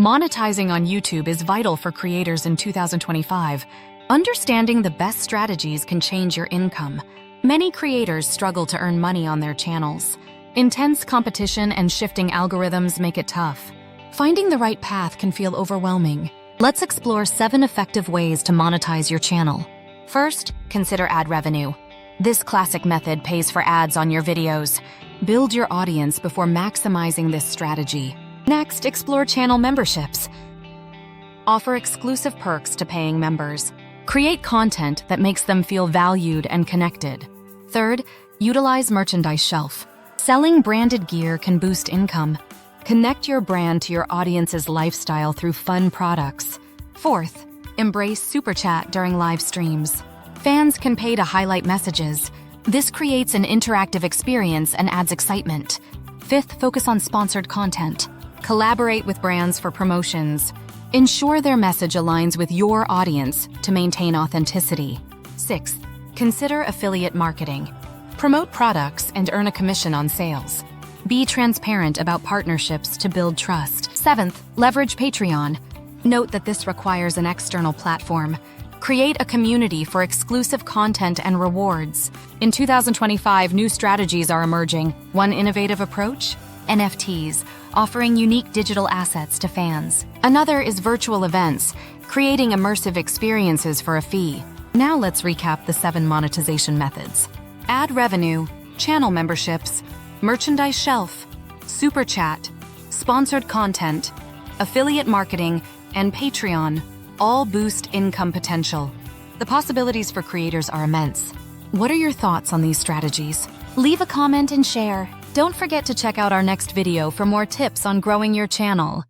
Monetizing on YouTube is vital for creators in 2025. Understanding the best strategies can change your income. Many creators struggle to earn money on their channels. Intense competition and shifting algorithms make it tough. Finding the right path can feel overwhelming. Let's explore 7 effective ways to monetize your channel. First, consider ad revenue. This classic method pays for ads on your videos. Build your audience before maximizing this strategy. Next, explore channel memberships. Offer exclusive perks to paying members. Create content that makes them feel valued and connected. Third, utilize merchandise shelf. Selling branded gear can boost income. Connect your brand to your audience's lifestyle through fun products. Fourth, embrace Super Chat during live streams. Fans can pay to highlight messages. This creates an interactive experience and adds excitement. Fifth, focus on sponsored content. Collaborate with brands for promotions. Ensure their message aligns with your audience to maintain authenticity. Sixth, consider affiliate marketing. Promote products and earn a commission on sales. Be transparent about partnerships to build trust. Seventh, leverage Patreon. Note that this requires an external platform. Create a community for exclusive content and rewards. In 2025, new strategies are emerging. One innovative approach? NFTs, offering unique digital assets to fans. Another is virtual events, creating immersive experiences for a fee. Now let's recap the 7 monetization methods. Ad revenue, channel memberships, merchandise shelf, Super Chat, sponsored content, affiliate marketing, and Patreon all boost income potential. The possibilities for creators are immense. What are your thoughts on these strategies? Leave a comment and share. Don't forget to check out our next video for more tips on growing your channel.